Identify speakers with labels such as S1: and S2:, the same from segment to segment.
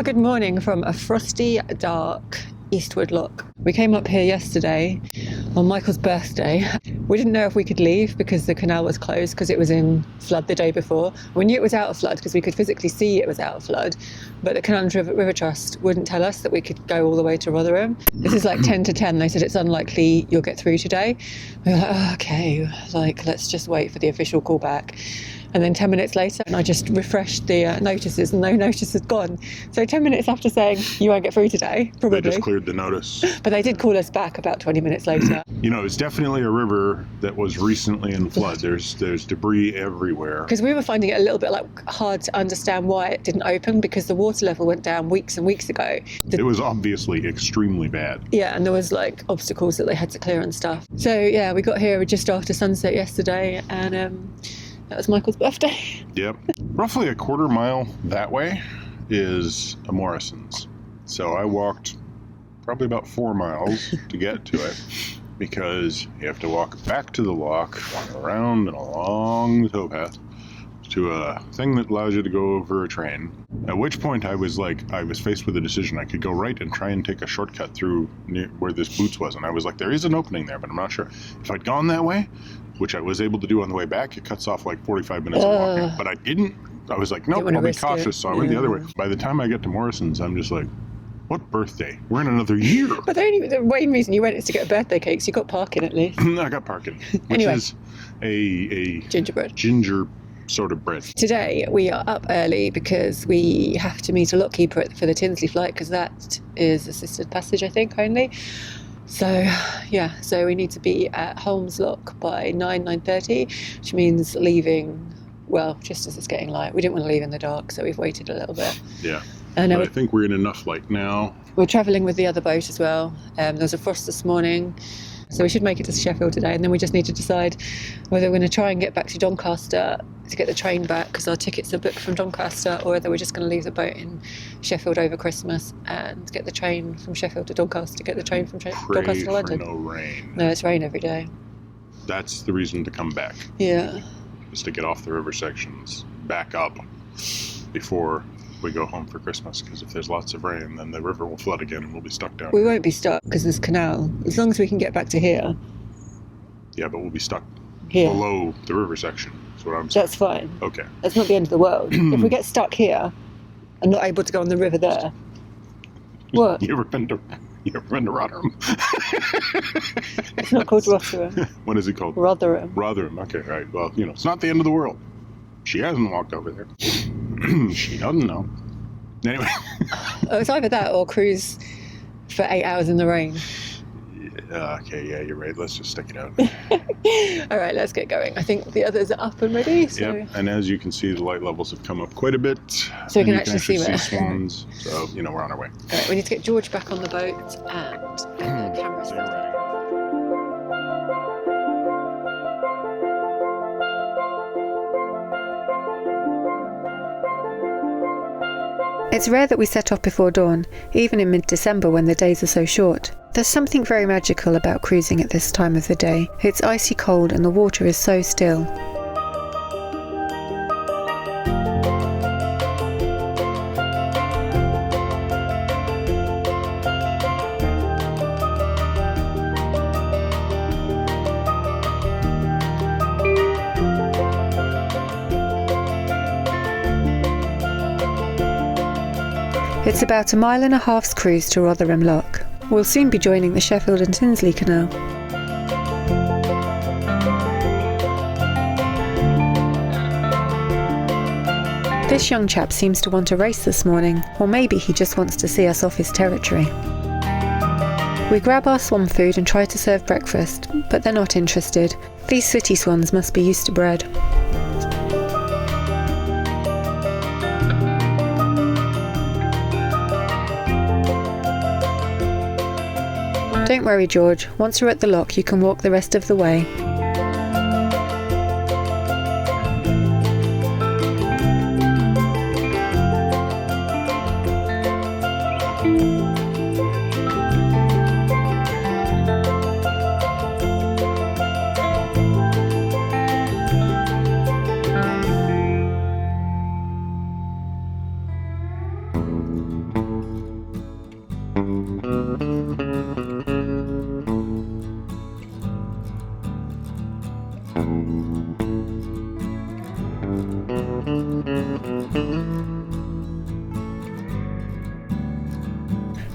S1: Good morning from a frosty, dark Eastwood Lock. We came up here yesterday on Michael's birthday. We didn't know if we could leave because the canal was closed because it was in flood the day before. We knew it was out of flood because we could physically see it was out of flood, but the Canal River Trust wouldn't tell us that we could go all the way to Rotherham. This is like 10 to 10. They said it's unlikely you'll get through today. We were like, oh, okay, let's just wait for the official call back. And then 10 minutes later, and I just refreshed the notices and no notice had gone. So 10 minutes after saying, you won't get through today, probably.
S2: They just cleared the notice.
S1: But they did call us back about 20 minutes later.
S2: You know, it's definitely a river that was recently in flood. There's debris everywhere.
S1: Because we were finding it a little bit hard to understand why it didn't open because the water level went down weeks and weeks ago.
S2: It was obviously extremely bad.
S1: Yeah, and there was obstacles that they had to clear and stuff. So yeah, we got here just after sunset yesterday and that was Michael's birthday.
S2: Yep. Roughly a quarter mile that way is a Morrison's. So I walked probably about 4 miles to get to it because you have to walk back to the lock, around and along the towpath to a thing that allows you to go over a train. At which point I was faced with a decision. I could go right and try and take a shortcut through near where this Boots was. And I was like, there is an opening there, but I'm not sure. If I'd gone that way, which I was able to do on the way back, it cuts off 45 minutes of walking. But I didn't. I was like, nope, I'll be cautious. So I went the other way. By the time I get to Morrison's, I'm just like, what birthday? We're in another year.
S1: But the main reason you went is to get a birthday cake, so you got parking at least.
S2: I got parking, which is a
S1: gingerbread.
S2: Ginger sort of bread.
S1: Today we are up early because we have to meet a lockkeeper for the Tinsley flight because that is assisted passage, I think, only. So yeah, so we need to be at Holmes Lock by 9:30, which means leaving, just as it's getting light. We didn't want to leave in the dark, so we've waited a little bit.
S2: Yeah, but I think we're in enough light now.
S1: We're travelling with the other boat as well. There was a frost this morning, so we should make it to Sheffield today, and then we just need to decide whether we're going to try and get back to Doncaster to get the train back because our tickets are booked from Doncaster, or whether we're just going to leave the boat in Sheffield over Christmas and get the train from Sheffield to Doncaster, get the train from Doncaster to London.
S2: No rain.
S1: No, it's rain every day.
S2: That's the reason to come back.
S1: Yeah.
S2: Is to get off the river sections, back up before we go home for Christmas, because if there's lots of rain, then the river will flood again and we'll be stuck down.
S1: We won't be stuck because there's Canal. As long as we can get back to here.
S2: Yeah, but we'll be stuck
S1: here
S2: below the river section. That's what I'm saying.
S1: That's fine.
S2: Okay.
S1: That's not the end of the world. If we get stuck here and not able to go on the river there. What?
S2: You ever been to Rotherham?
S1: It's not called Rotherham.
S2: What is it called?
S1: Rotherham.
S2: Rotherham. Okay, right. Well, it's not the end of the world. She hasn't walked over there. She doesn't know. Anyway.
S1: It's either that or cruise for 8 hours in the rain.
S2: Okay, yeah, you're right. Let's just stick it out.
S1: All right, let's get going. I think the others are up and ready. So.
S2: Yep, and as you can see, the light levels have come up quite a bit.
S1: So we can actually see
S2: swans. So, we're on our way.
S1: All right, we need to get George back on the boat and get the cameras ready. It's rare that we set off before dawn, even in mid-December when the days are so short. There's something very magical about cruising at this time of the day. It's icy cold and the water is so still. It's about 1.5 miles cruise to Rotherham Lock. We'll soon be joining the Sheffield and Tinsley Canal. This young chap seems to want a race this morning, or maybe he just wants to see us off his territory. We grab our swan food and try to serve breakfast, but they're not interested. These city swans must be used to bread. Don't worry, George. Once you're at the lock, you can walk the rest of the way.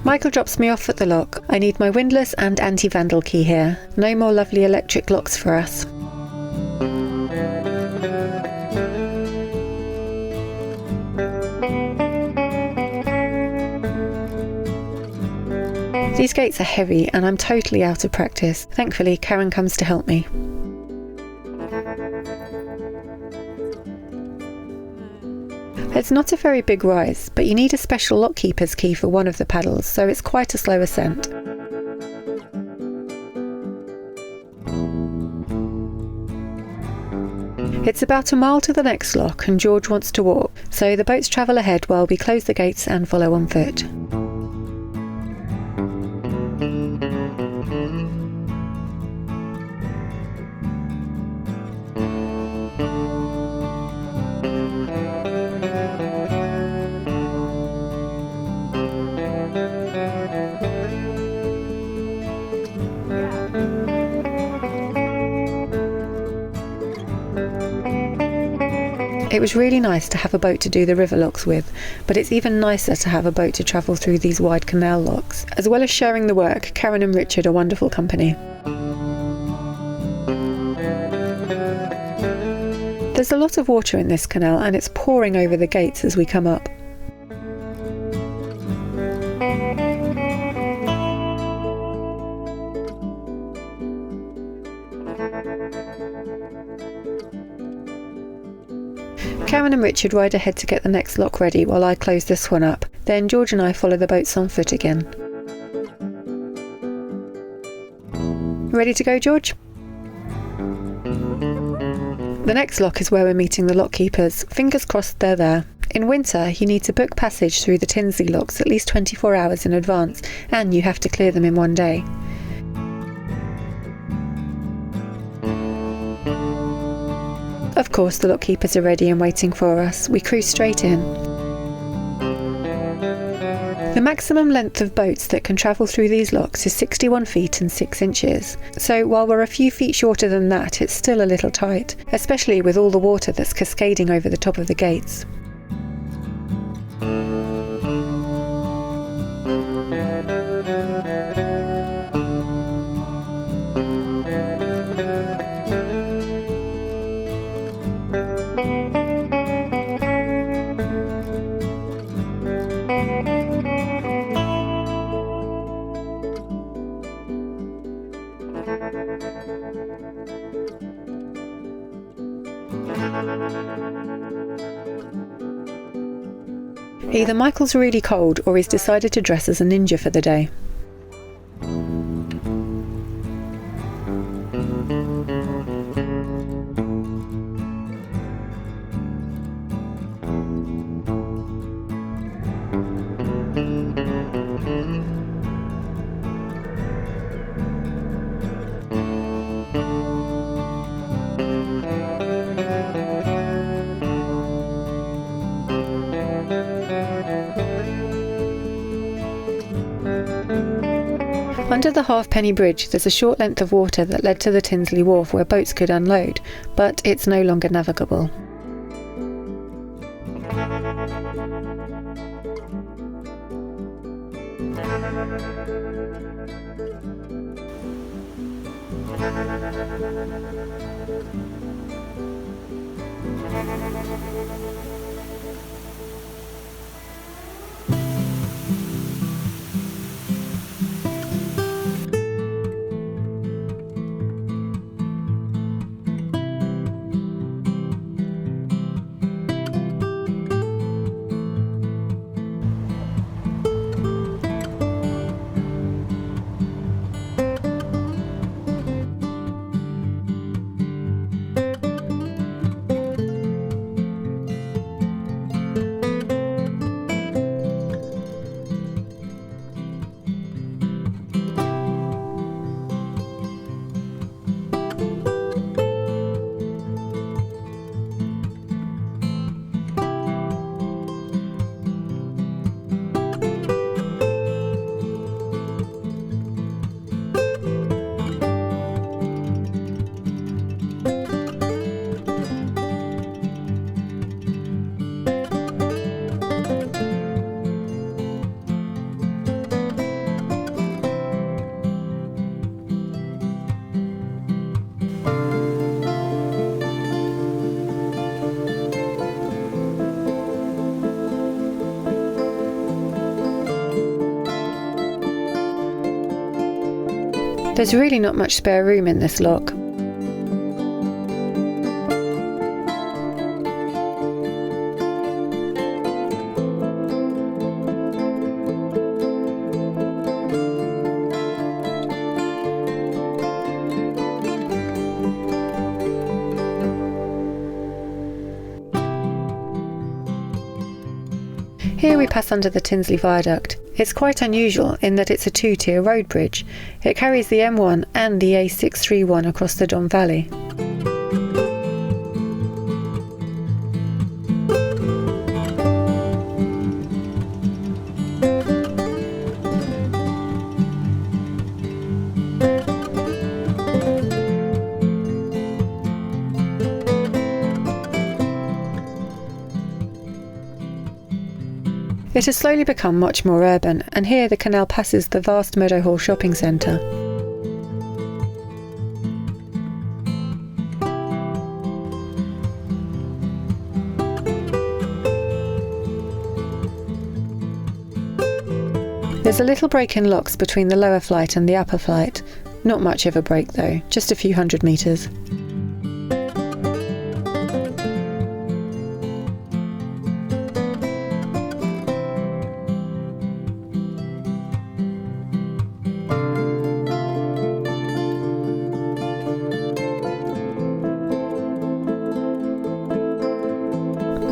S1: Michael drops me off at the lock. I need my windlass and anti-vandal key here. No more lovely electric locks for us. These gates are heavy and I'm totally out of practice. Thankfully, Karen comes to help me. It's not a very big rise, but you need a special lock keeper's key for one of the paddles, so it's quite a slow ascent. It's about a mile to the next lock and George wants to walk, so the boats travel ahead while we close the gates and follow on foot. It was really nice to have a boat to do the river locks with, but it's even nicer to have a boat to travel through these wide canal locks. As well as sharing the work, Karen and Richard are wonderful company. There's a lot of water in this canal and it's pouring over the gates as we come up. Karen and Richard ride ahead to get the next lock ready while I close this one up. Then George and I follow the boats on foot again. Ready to go, George? The next lock is where we're meeting the lock keepers. Fingers crossed they're there. In winter, you need to book passage through the Tinsley locks at least 24 hours in advance, and you have to clear them in one day. Of course, the lock keepers are ready and waiting for us. We cruise straight in. The maximum length of boats that can travel through these locks is 61 feet and 6 inches. So while we're a few feet shorter than that, it's still a little tight, especially with all the water that's cascading over the top of the gates. Either Michael's really cold or he's decided to dress as a ninja for the day. Under the Halfpenny Bridge there's a short length of water that led to the Tinsley Wharf where boats could unload, but it's no longer navigable. There's really not much spare room in this lock. Here we pass under the Tinsley Viaduct. It's quite unusual in that it's a two-tier road bridge. It carries the M1 and the A631 across the Don Valley. It has slowly become much more urban, and here the canal passes the vast Meadowhall shopping centre. There's a little break in locks between the lower flight and the upper flight. Not much of a break though, just a few hundred metres.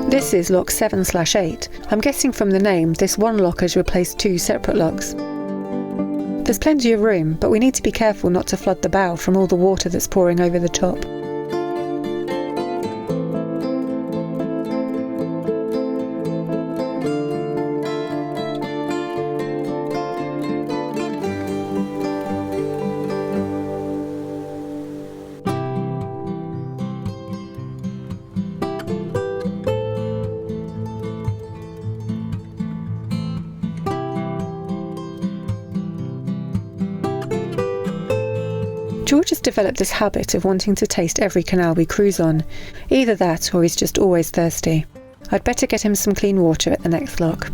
S1: This is lock 7/8. I'm guessing from the name this one lock has replaced two separate locks. There's plenty of room, but we need to be careful not to flood the bow from all the water that's pouring over the top. George has developed this habit of wanting to taste every canal we cruise on. Either that or he's just always thirsty. I'd better get him some clean water at the next lock.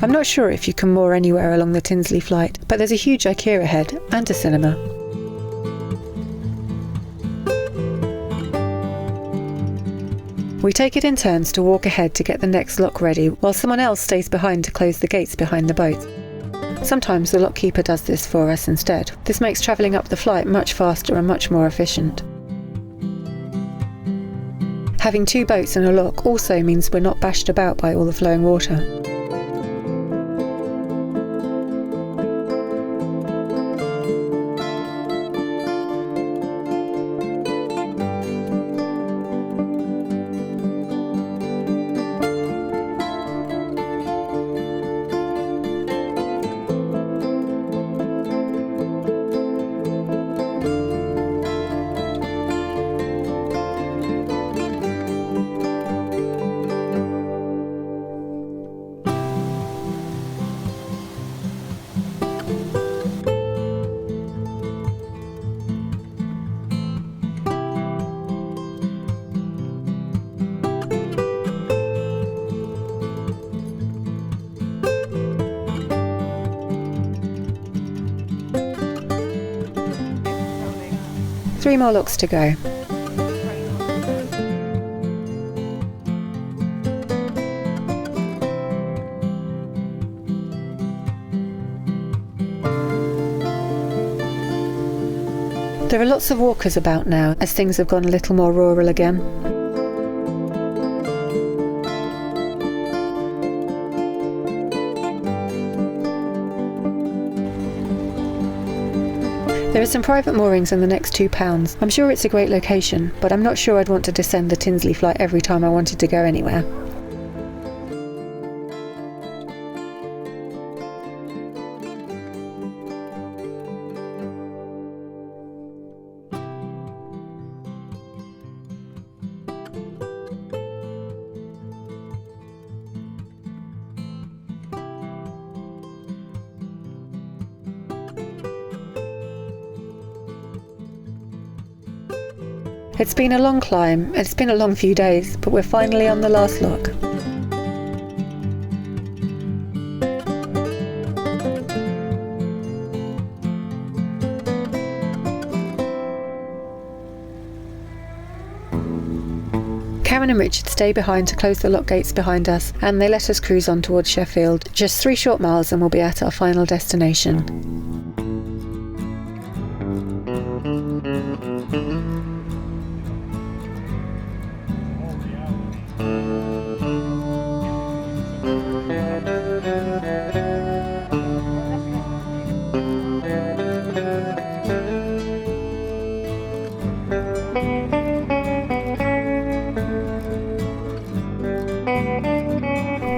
S1: I'm not sure if you can moor anywhere along the Tinsley flight, but there's a huge IKEA ahead and a cinema. We take it in turns to walk ahead to get the next lock ready, while someone else stays behind to close the gates behind the boat. Sometimes the lockkeeper does this for us instead. This makes travelling up the flight much faster and much more efficient. Having two boats and a lock also means we're not bashed about by all the flowing water. Three more locks to go. There are lots of walkers about now, as things have gone a little more rural again. There are some private moorings in the next £2. I'm sure it's a great location, but I'm not sure I'd want to descend the Tinsley flight every time I wanted to go anywhere. It's been a long climb, it's been a long few days, but we're finally on the last lock. Karen and Richard stay behind to close the lock gates behind us, and they let us cruise on towards Sheffield. Just 3 short miles and we'll be at our final destination.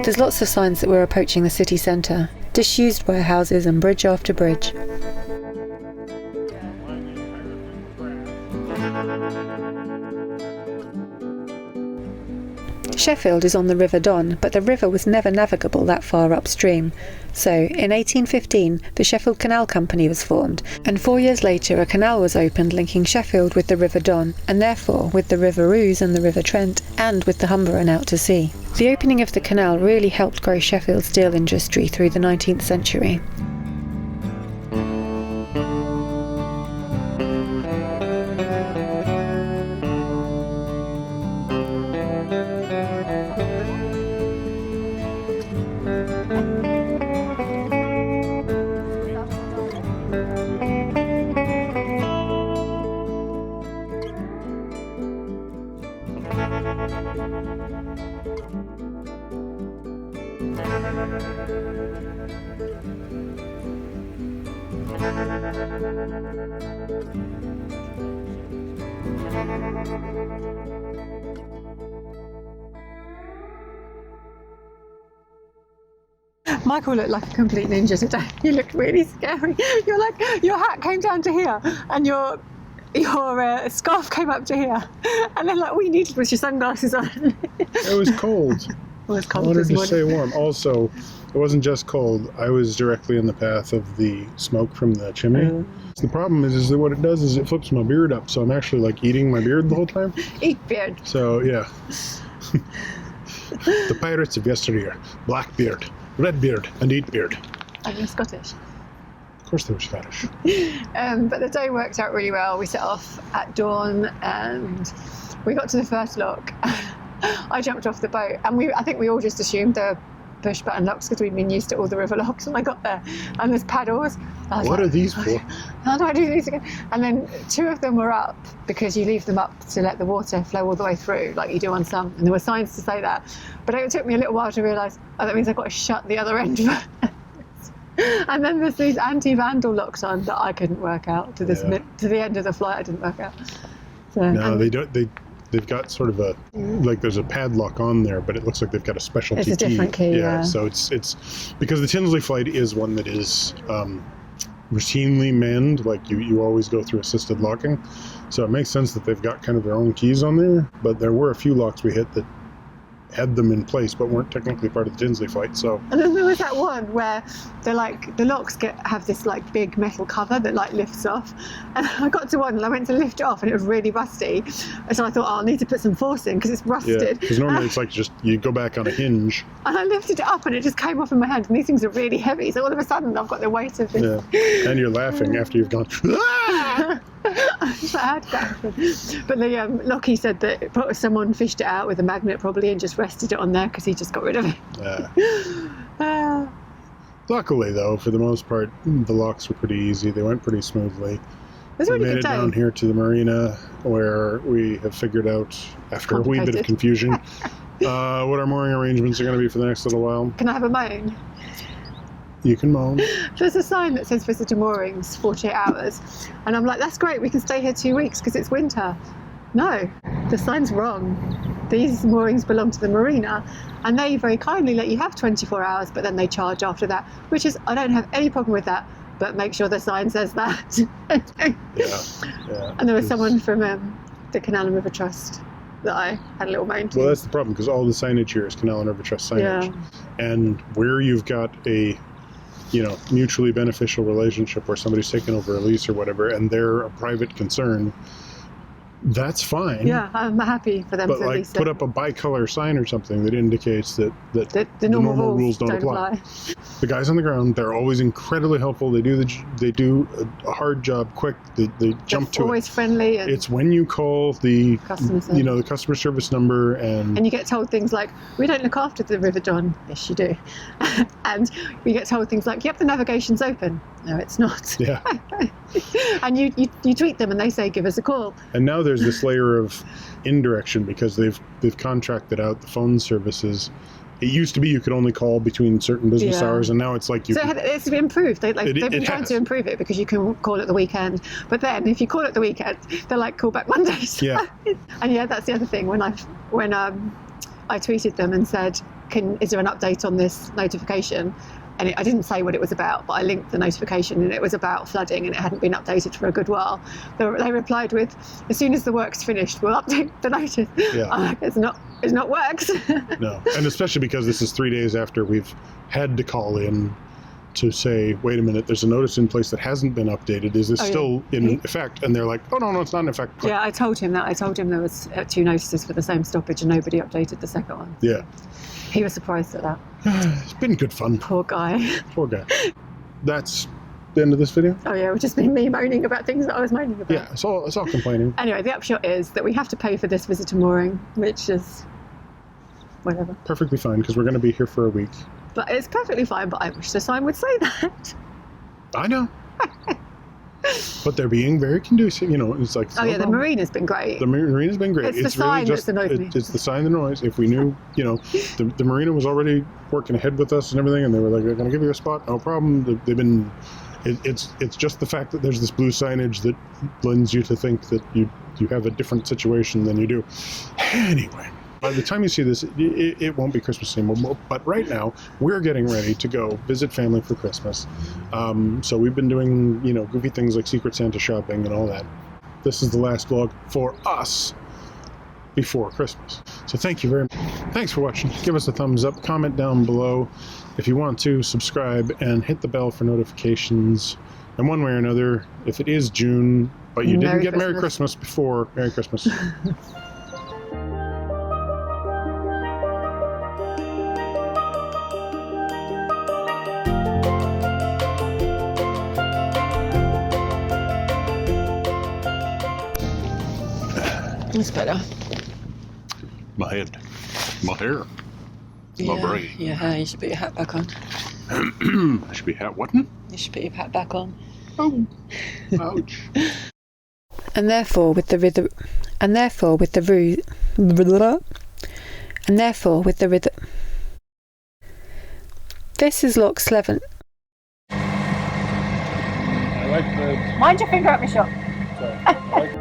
S1: There's lots of signs that we're approaching the city centre, disused warehouses and bridge after bridge. Sheffield is on the River Don, but the river was never navigable that far upstream. So, in 1815, the Sheffield Canal Company was formed, and 4 years later a canal was opened linking Sheffield with the River Don, and therefore with the River Ouse and the River Trent, and with the Humber and out to sea. The opening of the canal really helped grow Sheffield's steel industry through the 19th century. Michael looked like a complete ninja today. You looked really scary. You're like, your hat came down to here and your scarf came up to here, and then like all you needed was your sunglasses on.
S2: It was cold.
S1: It was cold.
S2: I wanted
S1: this
S2: to
S1: morning.
S2: stay warm. Also, it wasn't just cold. I was directly in the path of the smoke from the chimney. The problem is that what it does is it flips my beard up, so I'm actually like eating my beard the whole time.
S1: Eat beard.
S2: So yeah. The pirates of yesteryear. Blackbeard, Redbeard, and Eatbeard.
S1: And you're Scottish.
S2: Of course they were Scottish.
S1: But the day worked out really well. We set off at dawn and we got to the first lock. I jumped off the boat and I think we all just assumed they're push button locks because we'd been used to all the river locks, and I got there and there's paddles.
S2: What are these for?
S1: How do I do these again? And then 2 of them were up because you leave them up to let the water flow all the way through like you do on some, and there were signs to say that, but it took me a little while to realise, oh, that means I've got to shut the other end first. And then there's these anti-vandal locks on that I couldn't work out to the end of the flight. I didn't work out. So,
S2: no, they don't. They've got sort of a, like there's a padlock on there, but it looks like they've got a specialty key.
S1: It's a different key, yeah.
S2: So it's because the Tinsley flight is one that is routinely manned, like you always go through assisted locking. So it makes sense that they've got kind of their own keys on there, but there were a few locks we hit that had them in place but weren't technically part of the Tinsley flight. So,
S1: and then there was that one where they're like, the locks have this like big metal cover that like lifts off, and I got to one and I went to lift it off and it was really rusty, and so I thought, oh, I need to put some force in because it's rusted.
S2: Yeah, because normally it's like just you go back on a hinge,
S1: and I lifted it up and it just came off in my hand, and these things are really heavy, so all of a sudden I've got the weight of this.
S2: Yeah, and you're laughing after you've gone
S1: But the Lockie said that someone fished it out with a magnet probably and just rested it on there because he just got rid of it.
S2: Luckily, though, for the most part, the locks were pretty easy. They went pretty smoothly.
S1: It was a really
S2: we made
S1: good
S2: it
S1: day.
S2: down here to the marina, where we have figured out, after a wee bit of confusion, what our mooring arrangements are going to be for the next little while.
S1: Can I have a moan?
S2: You can moan.
S1: There's a sign that says visitor moorings, 48 hours. And I'm like, that's great, we can stay here 2 weeks because it's winter. No, the sign's wrong. These moorings belong to the marina, and they very kindly let you have 24 hours, but then they charge after that, which is, I don't have any problem with that, but make sure the sign says that.
S2: Yeah.
S1: And there was someone from the Canal and River Trust that I had a little moan to.
S2: Well, that's the problem, because all the signage here is Canal and River Trust signage.
S1: Yeah.
S2: And where you've got a mutually beneficial relationship where somebody's taken over a lease or whatever, and they're a private concern, that's fine.
S1: Yeah, I'm happy for them
S2: But
S1: to at
S2: like
S1: least
S2: put up a bicolor sign or something that indicates that
S1: the normal rules don't apply.
S2: The guys on the ground, they're always incredibly helpful. They do a hard job quick. They jump to it.
S1: Always friendly. And
S2: it's when you call the the customer service number and
S1: you get told things like, we don't look after the River John. Yes, you do. And we get told things like, yep, the navigation's open. No, it's not.
S2: Yeah.
S1: And you tweet them and they say, give us a call.
S2: And now there's this layer of indirection because they've contracted out the phone services. It used to be you could only call between certain business hours, and now it's like you.
S1: So it's been improved. They've been trying to improve it because you can call at the weekend. But then if you call at the weekend, they're like, call back Mondays.
S2: Yeah.
S1: And yeah, that's the other thing. When I tweeted them and said, is there an update on this notification? And I didn't say what it was about, but I linked the notification, and it was about flooding, and it hadn't been updated for a good while. They replied with, as soon as the work's finished, we'll update the notice. Yeah. I'm like, it's not works.
S2: No, and especially because this is 3 days after we've had to call in to say, wait a minute, there's a notice in place that hasn't been updated. Is this still in effect? And they're like, oh, no, it's not in effect.
S1: Yeah, I told him that. I told him there was 2 notices for the same stoppage and nobody updated the second one.
S2: Yeah.
S1: He was surprised at that.
S2: It's been good fun.
S1: Poor guy.
S2: Poor guy. That's the end of this video?
S1: Oh yeah, it would just be me moaning about things that I was moaning about.
S2: Yeah, it's all complaining.
S1: Anyway, the upshot is that we have to pay for this visitor mooring, which is whatever.
S2: Perfectly fine, because we're going to be here for a week.
S1: But it's perfectly fine, but I wish the sign would say that.
S2: I know. But they're being very conducive, it's like...
S1: Oh yeah, the marine has been great.
S2: The marine has been great.
S1: It's the sign that's annoyed me.
S2: It's the sign, the noise. If we knew, the marina was already working ahead with us and everything, and they were like, they're going to give you a spot, no problem. They've been... It's just the fact that there's this blue signage that lends you to think that you have a different situation than you do. Anyway... By the time you see this, it won't be Christmas anymore. But right now, we're getting ready to go visit family for Christmas. So we've been doing, goofy things like Secret Santa shopping and all that. This is the last vlog for us before Christmas. So thank you very much. Thanks for watching. Give us a thumbs up. Comment down below if you want to. Subscribe and hit the bell for notifications. And one way or another, if it is June, but you didn't get Merry Christmas before, Merry Christmas.
S1: It's better.
S2: My head. My hair. My brain.
S1: Your hair. You should put your hat back on.
S2: I should be hat whatting?
S1: You should put your hat back on.
S2: Oh. Ouch.
S1: And therefore with the rhythm... And therefore with the rhythm... This is Loch Sleven.
S2: I like the...
S1: Mind your finger at me, shot.
S2: Sorry. I like